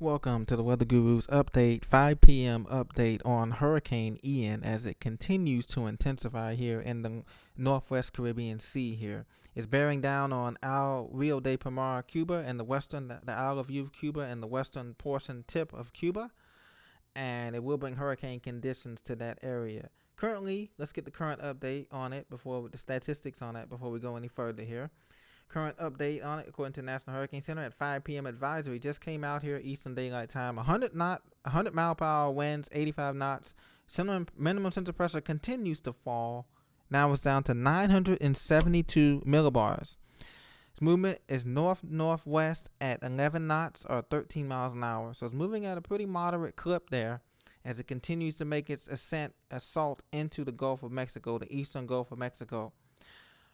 Welcome to the Weather Guru's update, 5 p.m. update on Hurricane Ian as it continues to intensify here in the Northwest Caribbean Sea here. It's bearing down on Rio de Palmar, Cuba, and the Isle of Youth, Cuba, and the western portion tip of Cuba, and it will bring hurricane conditions to that area. Currently, let's get the current update on it before the statistics on it before we go any further here. Current update on it, according to the National Hurricane Center, at 5 p.m. advisory just came out here Eastern Daylight Time. 100 mile per hour winds, 85 knots. Minimum central pressure continues to fall. Now it's down to 972 millibars. Its movement is north-northwest at 11 knots or 13 miles an hour. So it's moving at a pretty moderate clip there as it continues to make its assault into the Gulf of Mexico, the eastern Gulf of Mexico.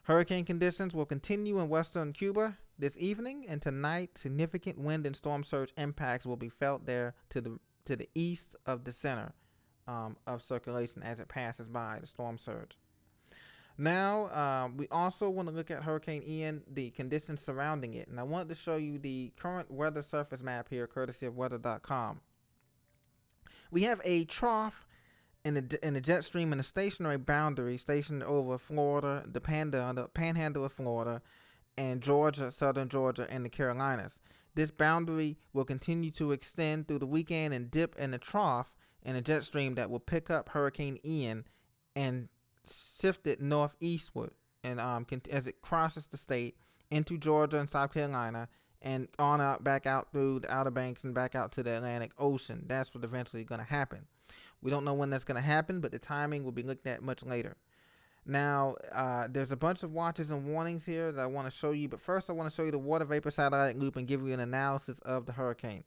Hurricane conditions will continue in western Cuba this evening, and tonight significant wind and storm surge impacts will be felt there to the east of the center of circulation as it passes by the storm surge. Now, we also want to look at Hurricane Ian, the conditions surrounding it, and I wanted to show you the current weather surface map here, courtesy of weather.com. We have a trough in the jet stream and a stationary boundary stationed over Florida, the panhandle of Florida, and Georgia, southern Georgia, and the Carolinas. This boundary will continue to extend through the weekend and dip in the trough in a jet stream that will pick up Hurricane Ian and shift it northeastward, and as it crosses the state into Georgia and South Carolina, and on out back out through the Outer Banks and back out to the Atlantic Ocean. That's what eventually is going to happen. We don't know when that's going to happen, but the timing will be looked at much later. Now, there's a bunch of watches and warnings here that I want to show you, but first I want to show you the water vapor satellite loop and give you an analysis of the hurricane.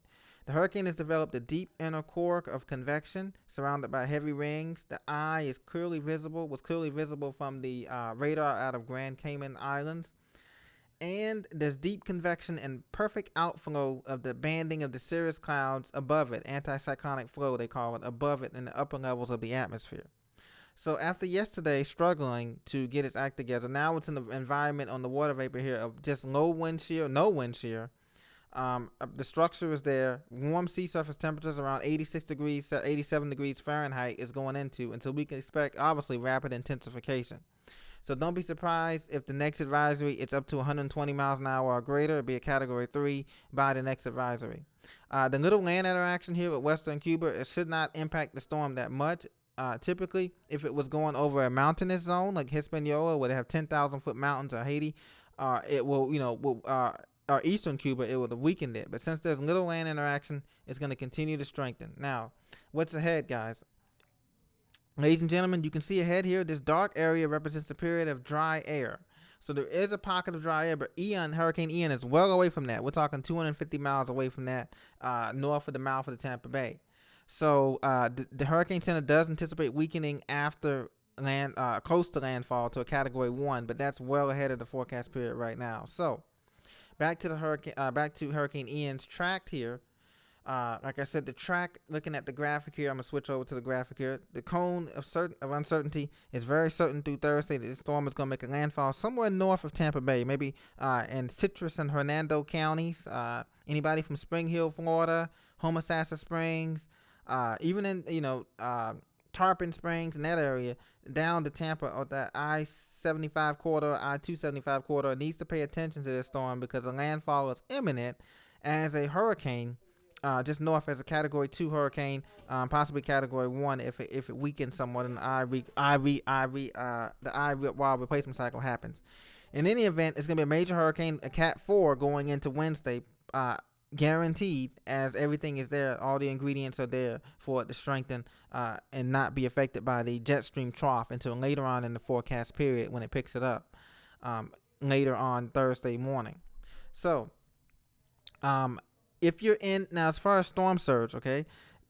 The hurricane has developed a deep inner core of convection surrounded by heavy rings. The eye was clearly visible from the radar out of Grand Cayman Islands. And there's deep convection and perfect outflow of the banding of the cirrus clouds above it, anticyclonic flow they call it, above it in the upper levels of the atmosphere. So after yesterday struggling to get its act together, now it's in the environment on the water vapor here of just low wind shear, no wind shear. The structure is there. Warm sea surface temperatures around 86 degrees, 87 degrees Fahrenheit is going into until we can expect, obviously, rapid intensification. So don't be surprised if the next advisory it's up to 120 miles an hour or greater. It'll be a Category 3 by the next advisory. The little land interaction here with western Cuba, it should not impact the storm that much. Typically, if it was going over a mountainous zone like Hispaniola, where they have 10,000 foot mountains, or Haiti, it will, or eastern Cuba, it would have weakened it. But since there's little land interaction, it's going to continue to strengthen. Now, what's ahead, guys? Ladies and gentlemen, you can see ahead here, this dark area represents a period of dry air. So there is a pocket of dry air, but Hurricane Ian is well away from that. We're talking 250 miles away from that, north of the mouth of the Tampa Bay. So the Hurricane Center does anticipate weakening after close to landfall to a Category 1, but that's well ahead of the forecast period right now. So back to Hurricane Ian's track here. Like I said, the track, looking at the graphic here, I'm going to switch over to the graphic here. The cone of uncertainty is very certain through Thursday that this storm is going to make a landfall somewhere north of Tampa Bay, maybe in Citrus and Hernando counties. Anybody from Spring Hill, Florida, Homosassa Springs, even in, Tarpon Springs and that area, down to Tampa or that I-75 corridor, I-275 corridor needs to pay attention to this storm because the landfall is imminent as a hurricane. Just north as a Category 2 hurricane, possibly Category 1 if it weakens somewhat and the I while replacement cycle happens. In any event, it's going to be a major hurricane, a Cat 4 going into Wednesday, guaranteed, as everything is there. All the ingredients are there for it to strengthen and not be affected by the jet stream trough until later on in the forecast period when it picks it up later on Thursday morning. So, if you're in, now as far as storm surge, okay,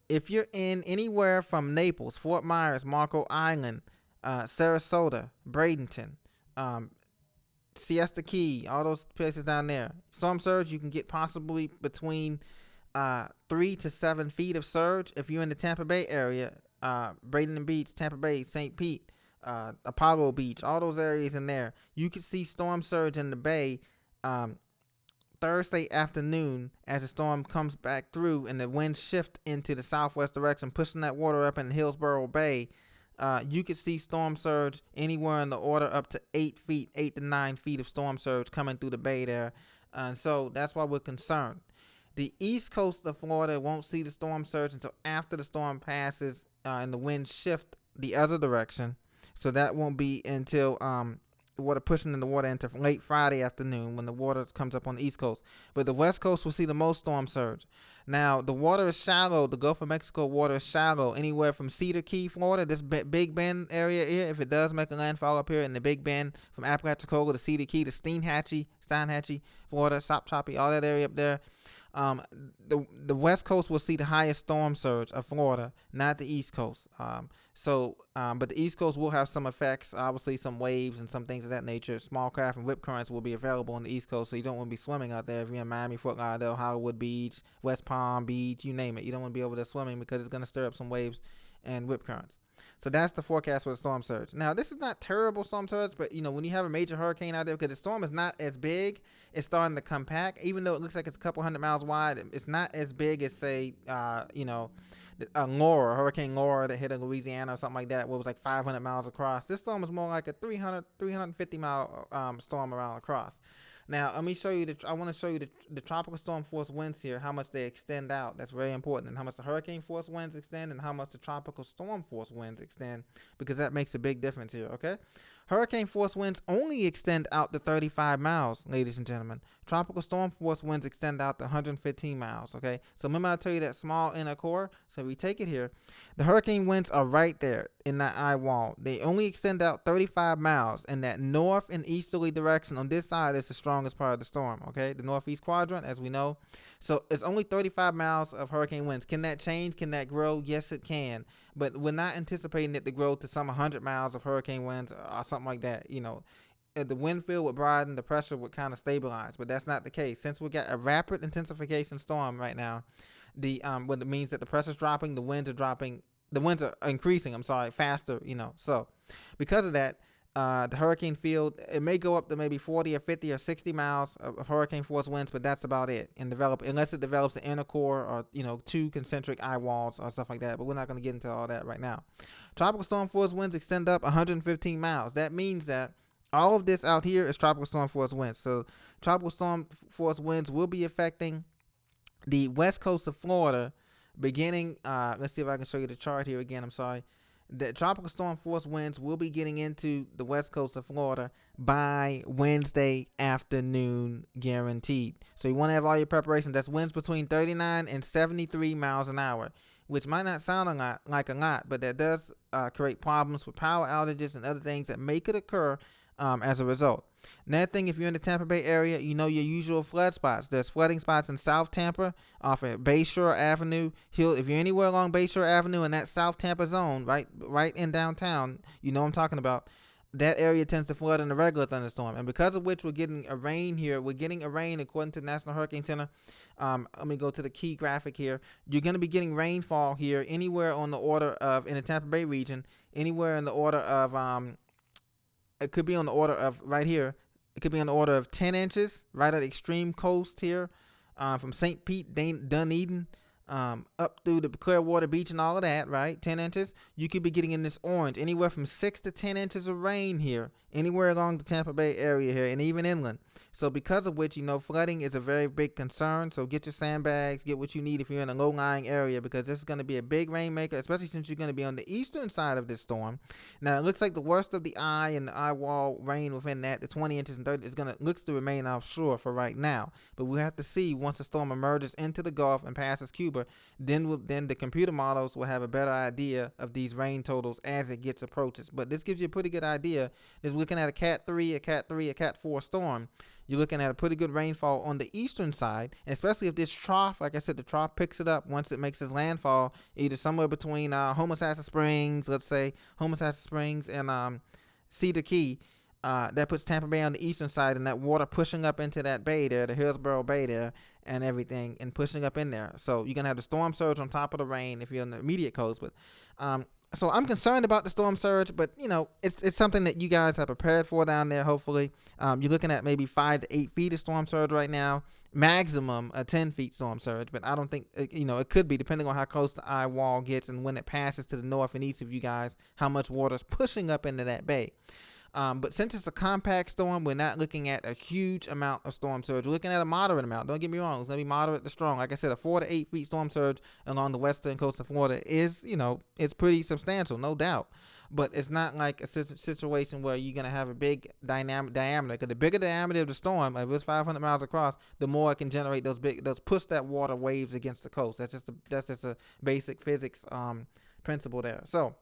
if you're in anywhere from Naples, Fort Myers, Marco Island, Sarasota, Bradenton, Siesta Key, all those places down there, storm surge, you can get possibly between 3 to 7 feet of surge. If you're in the Tampa Bay area, Bradenton Beach, Tampa Bay, St. Pete, Apollo Beach, all those areas in there, you could see storm surge in the bay Thursday afternoon, as the storm comes back through and the winds shift into the southwest direction, pushing that water up in Hillsborough Bay, you could see storm surge anywhere in the order up to 8 feet, 8 to 9 feet of storm surge coming through the bay there. And so that's why we're concerned. The east coast of Florida won't see the storm surge until after the storm passes and the winds shift the other direction. So that won't be until the water pushing in the water into late Friday afternoon when the water comes up on the east coast. But the west coast will see the most storm surge. Now, the water is shallow. The Gulf of Mexico water is shallow anywhere from Cedar Key, Florida, this Big Bend area here. If it does make a landfall up here in the Big Bend from Apalachicola to Cedar Key to Steinhatchee, Florida, Sopchoppy, all that area up there. The west coast will see the highest storm surge of Florida, not the east coast. But the east coast will have some effects, obviously some waves and some things of that nature. Small craft and whip currents will be available on the east coast, so you don't want to be swimming out there if you're in Miami, Fort Lauderdale, Hollywood Beach, West Palm Beach, you name it. You don't want to be over there swimming because it's going to stir up some waves and whip currents. So that's the forecast for the storm surge. Now, this is not terrible storm surge, but when you have a major hurricane out there, because the storm is not as big, it's starting to compact. Even though it looks like it's a couple hundred miles wide, it's not as big as, say, Hurricane Laura that hit Louisiana or something like that, where it was like 500 miles across. This storm is more like a 350 mile storm around across. Now, let me show you I want to show you the tropical storm force winds here, how much they extend out. That's very important, and how much the hurricane force winds extend and how much the tropical storm force winds extend, because that makes a big difference here, okay? Hurricane force winds only extend out to 35 miles, ladies and gentlemen. Tropical storm force winds extend out to 115 miles, okay? So remember I tell you that small inner core? So if we take it here, the hurricane winds are right there in that eye wall. They only extend out 35 miles, and that north and easterly direction on this side is the strongest part of the storm, okay? The northeast quadrant, as we know. So it's only 35 miles of hurricane winds. Can that change? Can that grow? Yes, it can. But we're not anticipating it to grow to some 100 miles of hurricane winds or something like that. The wind field would broaden, the pressure would kind of stabilize, but that's not the case. Since we got a rapid intensification storm right now, what it means that the pressure's dropping, the winds are increasing, faster, So because of that, the hurricane field, it may go up to maybe 40 or 50 or 60 miles of hurricane force winds, but that's about it. Unless it develops an inner core or, two concentric eye walls or stuff like that. But we're not going to get into all that right now. Tropical storm force winds extend up 115 miles. That means that all of this out here is tropical storm force winds. So tropical storm force winds will be affecting the west coast of Florida beginning, let's see if I can show you the chart here again. The tropical storm force winds will be getting into the west coast of Florida by Wednesday afternoon, guaranteed. So you want to have all your preparations. That's winds between 39 and 73 miles an hour, which might not sound like a lot, but that does create problems with power outages and other things that could occur as a result. Another thing, if you're in the Tampa Bay area, your usual flood spots. There's flooding spots in South Tampa off of Bayshore Avenue. If you're anywhere along Bayshore Avenue in that South Tampa zone, right in downtown, what I'm talking about. That area tends to flood in a regular thunderstorm, and because of which we're getting a rain here. We're getting a rain according to the National Hurricane Center. Let me go to the key graphic here. You're going to be getting rainfall here anywhere on the order of, in the Tampa Bay region, anywhere in the order of it could be on the order of right here. It could be on the order of 10 inches right at the extreme coast here, from St. Pete, Dunedin, up through the Clearwater Beach and all of that, right? 10 inches. You could be getting in this orange, anywhere from 6 to 10 inches of rain here, anywhere along the Tampa Bay area here, and even inland. So because of which, flooding is a very big concern. So get your sandbags, get what you need if you're in a low-lying area, because this is going to be a big rainmaker, especially since you're going to be on the eastern side of this storm. Now, it looks like the worst of the eye and the eye wall rain within that, the 20 inches and 30, looks to remain offshore for right now. But we have to see once the storm emerges into the Gulf and passes Cuba, then the computer models will have a better idea of these rain totals as it approaches. But this gives you a pretty good idea. Is looking at a Cat3, a Cat 4 storm. You're looking at a pretty good rainfall on the eastern side, especially if this trough, like I said, the trough picks it up once it makes its landfall, either somewhere between Homosassa Springs, let's say, Homosassa Springs and Cedar Key. That puts Tampa Bay on the eastern side, and that water pushing up into that bay there, the Hillsborough Bay there, and everything, and pushing up in there. So you're going to have the storm surge on top of the rain if you're on the immediate coast. But So I'm concerned about the storm surge, but it's something that you guys are prepared for down there. Hopefully, you're looking at maybe 5 to 8 feet of storm surge right now, maximum a 10 feet storm surge. But I don't think it could be depending on how close the eye wall gets and when it passes to the north and east of you guys, how much water is pushing up into that bay. But since it's a compact storm, we're not looking at a huge amount of storm surge. We're looking at a moderate amount. Don't get me wrong. It's going to be moderate to strong. Like I said, a 4 to 8 feet storm surge along the western coast of Florida is, it's pretty substantial, no doubt. But it's not like a situation where you're going to have a big dynamic diameter. Because the bigger the diameter of the storm, if it's 500 miles across, the more it can generate those push that water waves against the coast. That's just a basic physics principle there. So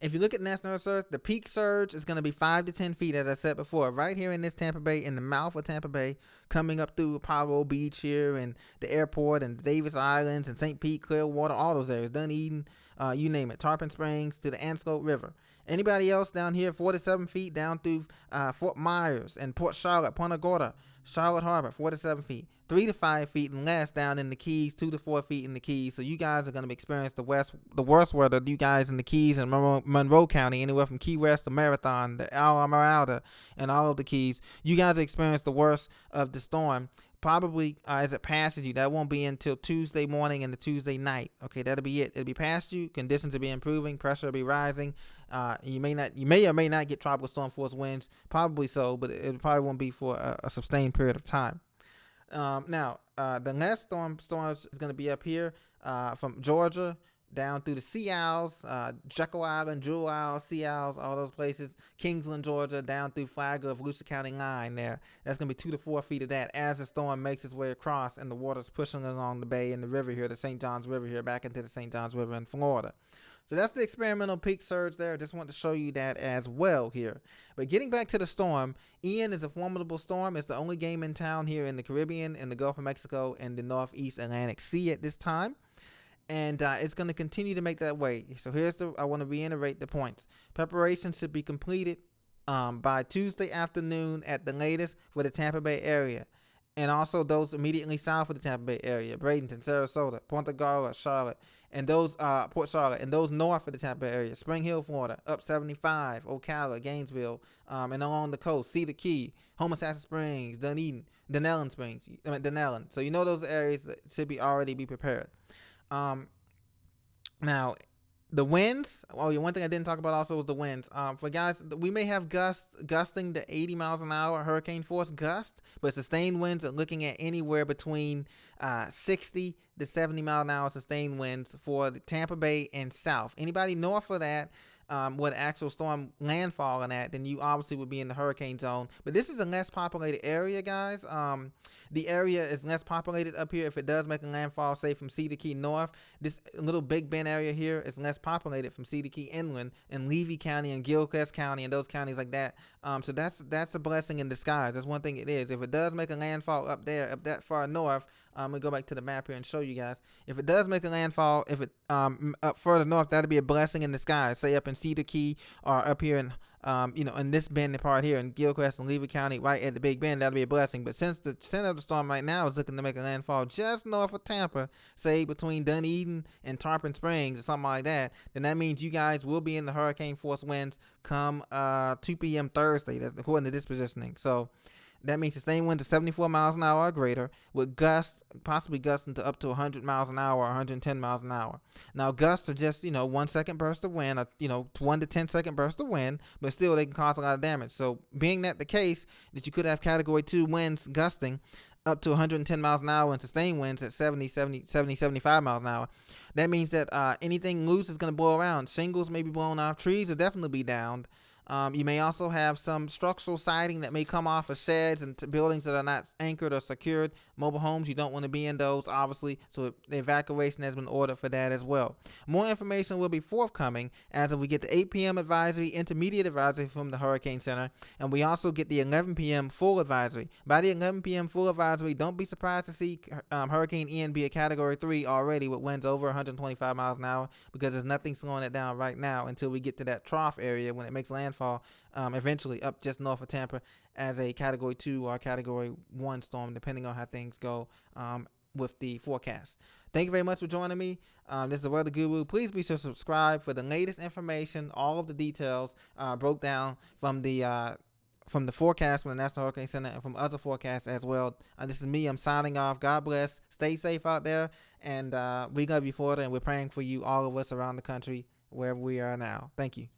if you look at national surge, the peak surge is going to be 5 to 10 feet, as I said before, right here in this Tampa Bay, in the mouth of Tampa Bay, coming up through Apollo Beach here and the airport and Davis Islands and St. Pete, Clearwater, all those areas, Dunedin, you name it, Tarpon Springs to the Antelope River. Anybody else down here, 4 to 7 feet down through Fort Myers and Port Charlotte, Punta Gorda, Charlotte Harbor, 4 to 7 feet. 3 to 5 feet and less down in the Keys, 2 to 4 feet in the Keys. So you guys are going to experience the worst weather. You guys in the Keys and Monroe County, anywhere from Key West to Marathon, the Esmeralda, and all of the Keys. You guys experience the worst of the storm. Probably as it passes you, that won't be until Tuesday morning and the Tuesday night. Okay, that'll be it. It'll be past you. Conditions will be improving. Pressure will be rising. You may or may not get tropical storm force winds. Probably so, but it probably won't be for a sustained period of time. Now, the next storms is going to be up here from Georgia down through the Sea Isles, Jekyll Island, Jewel Isles, Sea Isles, all those places, Kingsland, Georgia, down through Flagler, Volusia County line there. That's going to be 2 to 4 feet of that as the storm makes its way across and the water's pushing along the bay and the river here, the St. Johns River here, back into the St. Johns River in Florida. So that's the experimental peak surge there. I just want to show you that as well here. But getting back to the storm, Ian is a formidable storm. It's the only game in town here in the Caribbean, in the Gulf of Mexico, and the Northeast Atlantic Sea at this time. And it's going to continue to make that way. So I want to reiterate the points. Preparation should be completed by Tuesday afternoon at the latest for the Tampa Bay area. And also those immediately south of the Tampa Bay area, Bradenton, Sarasota, Punta Gorda, Charlotte, and those Port Charlotte, and those north of the Tampa Bay area, Spring Hill, Florida, up 75, Ocala, Gainesville, and along the coast, Cedar Key, Homosassa Springs, Dunedin, Denellen Springs, Denellen. So you know those areas that should already be prepared. Now, the winds. One thing I didn't talk about also was the winds. For guys, we may have gusting to 80 miles an hour, hurricane force gust, but sustained winds are looking at anywhere between 60 to 70 mile an hour sustained winds for the Tampa Bay and south. Anybody north of that, with actual storm landfall in that, then you obviously would be in the hurricane zone. But this is a less populated area, guys. The area is less populated up here. If it does make a landfall, say from Cedar Key north, this little Big Bend area here is less populated from Cedar Key inland and Levy County and Gilchrist County and those counties like that. So that's a blessing in disguise. That's one thing it is. If it does make a landfall up there, up that far north, I'm going to go back to the map here and show you guys. If it does make a landfall, if it up further north, that'll be a blessing in disguise. Say up in Cedar Key or up here in in this bend part here in Gilchrist and Levy County, right at the Big Bend, that'll be a blessing. But since the center of the storm right now is looking to make a landfall just north of Tampa, say between Dunedin and Tarpon Springs or something like that, then that means you guys will be in the hurricane force winds come 2 p.m. Thursday, that's according to this positioning. So that means sustained winds of 74 miles an hour or greater, with gusts possibly gusting to up to 100 miles an hour or 110 miles an hour. Now, gusts are just, 1 second burst of wind, or, 1 to 10 second burst of wind, but still they can cause a lot of damage. So being that the case, that you could have category 2 winds gusting up to 110 miles an hour and sustained winds at 70, 75 miles an hour. That means that anything loose is going to blow around. Shingles may be blown off. Trees will definitely be downed. You may also have some structural siding that may come off of sheds and buildings that are not anchored or secured. Mobile homes, you don't want to be in those, obviously, so the evacuation has been ordered for that as well. More information will be forthcoming as we get the 8 p.m. advisory, intermediate advisory from the Hurricane Center, and we also get the 11 p.m. full advisory. By the 11 p.m. full advisory, don't be surprised to see Hurricane Ian be a Category 3 already with winds over 125 miles an hour, because there's nothing slowing it down right now until we get to that trough area when it makes landfall, eventually up just north of Tampa as a Category 2 or Category 1 storm, depending on how things go with the forecast. Thank you very much for joining me. This is the Weather Guru. Please be sure to subscribe for the latest information, all of the details broke down from the forecast from the National Hurricane Center and from other forecasts as well. This is me. I'm signing off. God bless. Stay safe out there. And we love you for it. And we're praying for you, all of us around the country, wherever we are now. Thank you.